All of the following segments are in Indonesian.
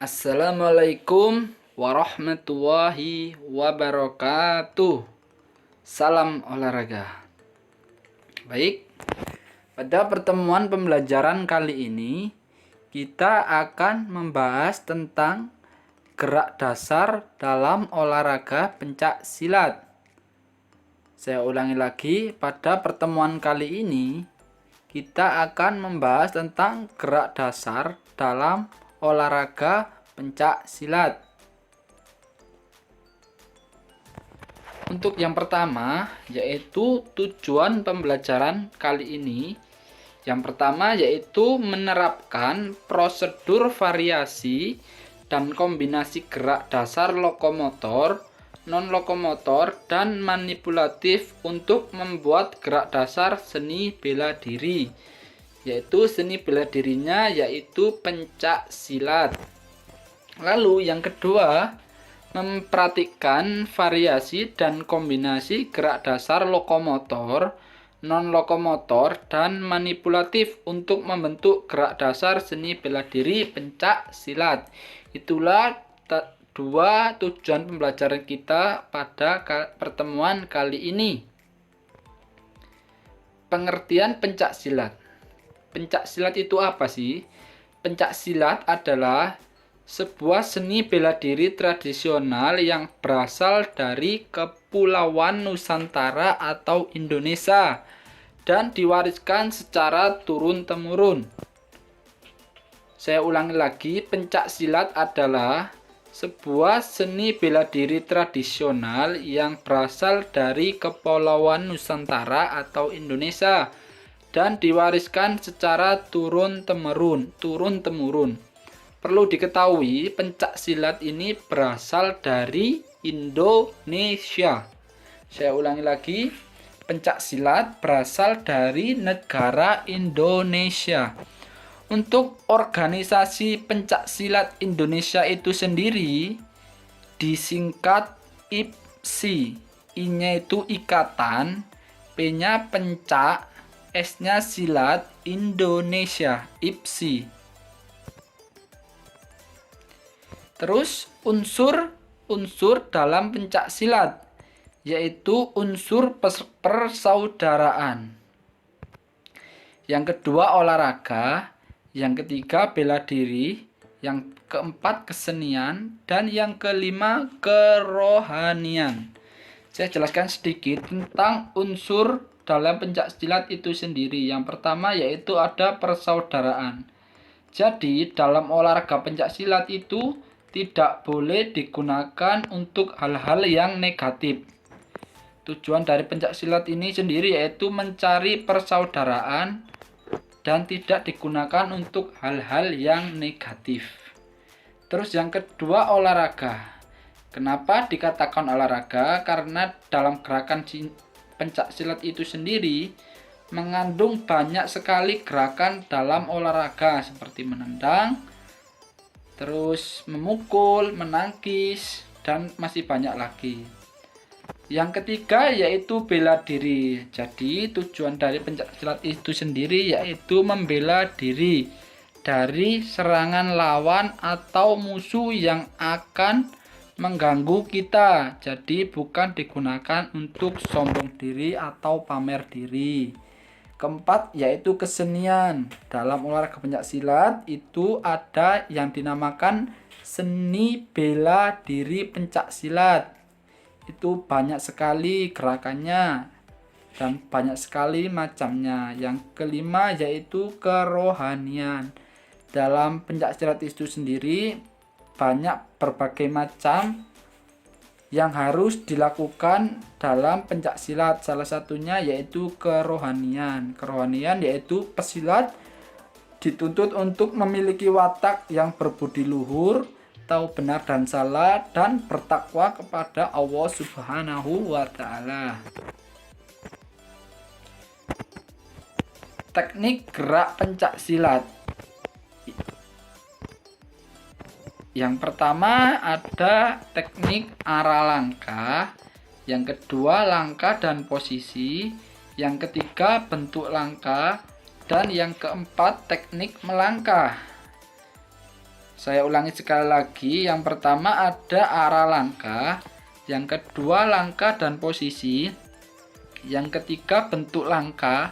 Assalamualaikum warahmatullahi wabarakatuh. Salam olahraga. Baik, pada pertemuan pembelajaran kali ini kita akan membahas tentang gerak dasar dalam olahraga pencak silat. Saya ulangi lagi, pada pertemuan kali ini kita akan membahas tentang gerak dasar dalam olahraga pencak silat. Untuk yang pertama, yaitu tujuan pembelajaran kali ini. Yang pertama yaitu menerapkan prosedur variasi dan kombinasi gerak dasar lokomotor, non-lokomotor, dan manipulatif untuk membuat gerak dasar seni bela diri. Yaitu seni bela dirinya yaitu pencak silat. Lalu yang kedua, memperhatikan variasi dan kombinasi gerak dasar lokomotor, non-lokomotor, dan manipulatif untuk membentuk gerak dasar seni bela diri pencak silat. Itulah dua tujuan pembelajaran kita pada pertemuan kali ini. Pengertian pencak silat. Pencak silat itu apa sih? Pencak silat adalah sebuah seni bela diri tradisional yang berasal dari Kepulauan Nusantara atau Indonesia dan diwariskan secara turun-temurun. Saya ulangi lagi, pencak silat adalah sebuah seni bela diri tradisional yang berasal dari Kepulauan Nusantara atau Indonesia dan diwariskan secara turun-temurun. Perlu diketahui, pencak silat ini berasal dari Indonesia. Saya ulangi lagi, pencak silat berasal dari negara Indonesia. Untuk organisasi pencak silat Indonesia itu sendiri disingkat IPSI. I-nya itu ikatan, P-nya pencak, S-nya silat Indonesia, IPSI. Terus unsur dalam pencak silat, yaitu unsur persaudaraan. Yang kedua olahraga, yang ketiga bela diri, yang keempat kesenian, dan yang kelima kerohanian. Saya jelaskan sedikit tentang unsur dalam pencak silat itu sendiri. Yang pertama yaitu ada persaudaraan. Jadi dalam olahraga pencak silat itu tidak boleh digunakan untuk hal-hal yang negatif. Tujuan dari pencak silat ini sendiri yaitu mencari persaudaraan dan tidak digunakan untuk hal-hal yang negatif. Terus yang kedua olahraga. Kenapa dikatakan olahraga? Karena dalam gerakan pencak silat itu sendiri mengandung banyak sekali gerakan dalam olahraga seperti menendang, terus memukul, menangkis, dan masih banyak lagi. Yang ketiga yaitu bela diri. Jadi tujuan dari pencak silat itu sendiri yaitu membela diri dari serangan lawan atau musuh yang akan mengganggu kita. Jadi bukan digunakan untuk sombong diri atau pamer diri. Keempat yaitu kesenian. Dalam olahraga pencak silat itu ada yang dinamakan seni bela diri pencak silat. Itu banyak sekali gerakannya dan banyak sekali macamnya. Yang kelima yaitu kerohanian. Dalam pencak silat itu sendiri banyak berbagai macam yang harus dilakukan dalam pencak silat. Salah satunya yaitu kerohanian. Kerohanian yaitu pesilat dituntut untuk memiliki watak yang berbudi luhur, tahu benar dan salah, dan bertakwa kepada Allah Subhanahu wa Ta'ala. Teknik gerak pencak silat. Yang pertama ada teknik arah langkah, yang kedua langkah dan posisi, yang ketiga bentuk langkah, dan yang keempat teknik melangkah. Saya ulangi sekali lagi. Yang pertama ada arah langkah, yang kedua langkah dan posisi, yang ketiga bentuk langkah,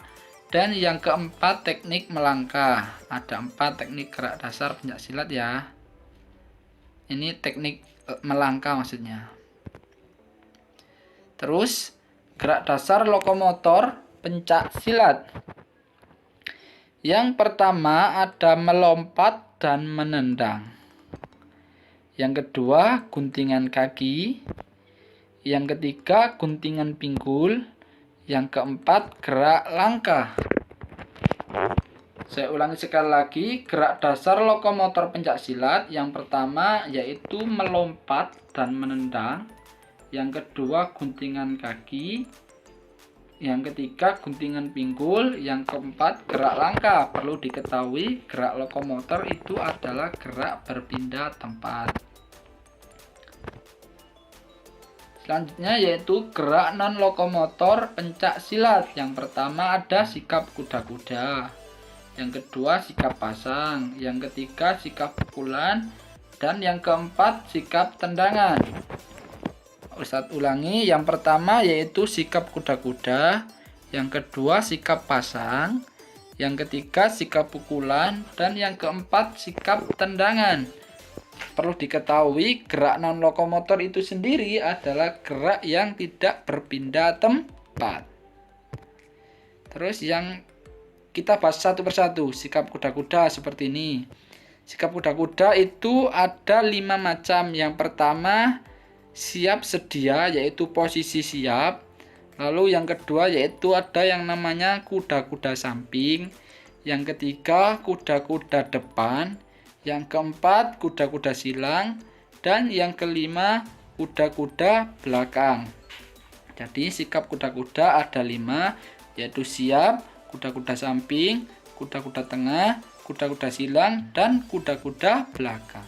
dan yang keempat teknik melangkah. Ada 4 teknik gerak dasar pencaksilat ya. Ini teknik melangkah maksudnya. Terus gerak dasar lokomotor pencaksilat. Yang pertama ada melompat dan menendang. Yang kedua guntingan kaki. Yang ketiga guntingan pinggul. Yang keempat gerak langkah. Saya ulangi sekali lagi, gerak dasar lokomotor pencaksilat. Yang pertama yaitu melompat dan menendang. Yang kedua guntingan kaki. Yang ketiga guntingan pinggul. Yang keempat gerak langkah. Perlu diketahui gerak lokomotor itu adalah gerak berpindah tempat. Selanjutnya yaitu gerak non lokomotor pencaksilat. Yang pertama ada sikap kuda-kuda. Yang kedua sikap pasang. Yang ketiga sikap pukulan. Dan yang keempat sikap tendangan. Ustadz ulangi, yang pertama yaitu sikap kuda-kuda, yang kedua sikap pasang, yang ketiga sikap pukulan, dan yang keempat sikap tendangan. Perlu diketahui gerak non lokomotor itu sendiri adalah gerak yang tidak berpindah tempat. Terus yang kita bahas satu persatu. Sikap kuda-kuda seperti ini. Sikap kuda-kuda itu ada 5 macam. Yang pertama siap sedia, yaitu posisi siap. Lalu yang kedua yaitu ada yang namanya kuda-kuda samping. Yang ketiga kuda-kuda depan. Yang keempat kuda-kuda silang. Dan yang kelima kuda-kuda belakang. Jadi sikap kuda-kuda ada 5, yaitu siap, kuda-kuda samping, kuda-kuda tengah, kuda-kuda silang, dan kuda-kuda belakang.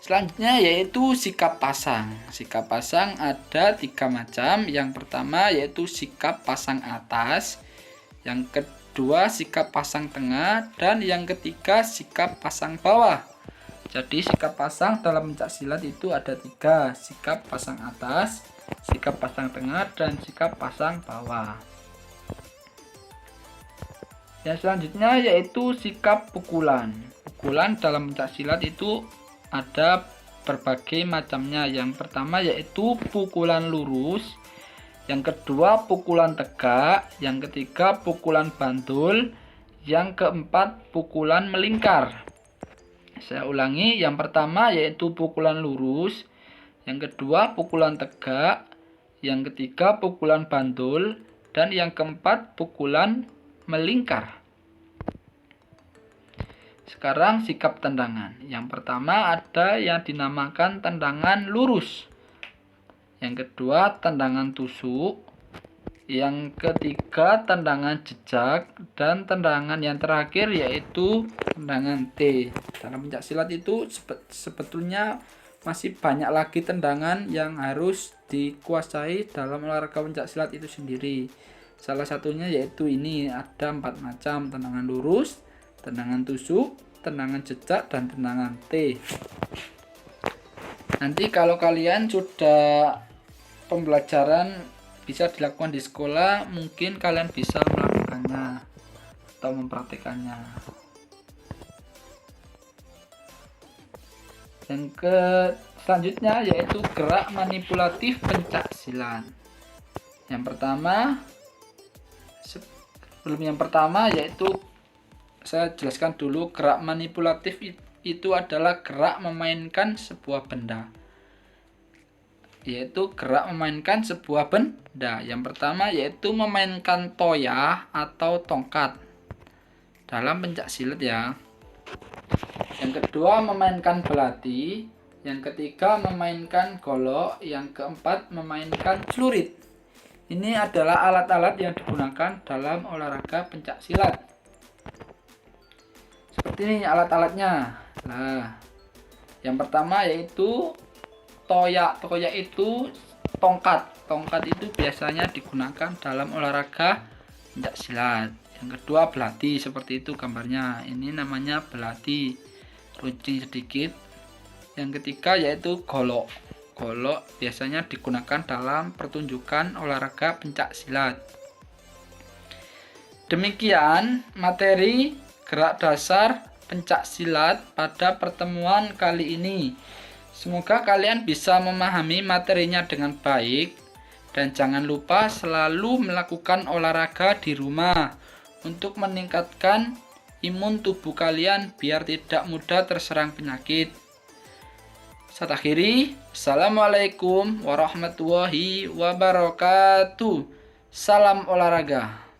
Selanjutnya yaitu sikap pasang. Sikap pasang ada 3 macam. Yang pertama yaitu sikap pasang atas, yang kedua sikap pasang tengah, dan yang ketiga sikap pasang bawah. Jadi sikap pasang dalam pencaksilat itu ada 3. Sikap pasang atas, sikap pasang tengah, dan sikap pasang bawah. Yang selanjutnya yaitu sikap pukulan. Pukulan dalam pencaksilat itu ada berbagai macamnya. Yang pertama yaitu pukulan lurus, yang kedua pukulan tegak, yang ketiga pukulan bantul, yang keempat pukulan melingkar. Saya ulangi, yang pertama yaitu pukulan lurus, yang kedua pukulan tegak, yang ketiga pukulan bantul, dan yang keempat pukulan melingkar. Sekarang sikap tendangan. Yang pertama ada yang dinamakan tendangan lurus. Yang kedua tendangan tusuk. Yang ketiga tendangan jejak. Dan tendangan yang terakhir yaitu tendangan T. Dalam pencaksilat itu sebetulnya masih banyak lagi tendangan yang harus dikuasai dalam olahraga pencaksilat itu sendiri. Salah satunya yaitu ini, ada 4 macam: tendangan lurus, tendangan tusuk, tendangan jejak, dan tendangan T. Nanti kalau kalian sudah pembelajaran bisa dilakukan di sekolah, mungkin kalian bisa melakukannya atau mempraktekannya. Yang selanjutnya yaitu gerak manipulatif pencaksilat. Yang pertama, sebelum yang pertama yaitu saya jelaskan dulu, gerak manipulatif itu adalah gerak memainkan sebuah benda. Yaitu gerak memainkan sebuah benda. Yang pertama yaitu memainkan toyah atau tongkat dalam pencaksilat ya. Yang kedua memainkan belati. Yang ketiga memainkan golok. Yang keempat memainkan celurit. Ini adalah alat-alat yang digunakan dalam olahraga pencaksilat. Seperti ini alat-alatnya. Nah, yang pertama yaitu toya. Toya itu tongkat. Tongkat itu biasanya digunakan dalam olahraga pencaksilat. Yang kedua belati, seperti itu gambarnya. Ini namanya belati. runcing sedikit. Yang ketiga yaitu golok. Golok biasanya digunakan dalam pertunjukan olahraga pencak silat. Demikian materi gerak dasar pencak silat pada pertemuan kali ini. Semoga kalian bisa memahami materinya dengan baik dan jangan lupa selalu melakukan olahraga di rumah untuk meningkatkan imun tubuh kalian biar tidak mudah terserang penyakit. Saya akhiri, Assalamualaikum warahmatullahi wabarakatuh. Salam olahraga.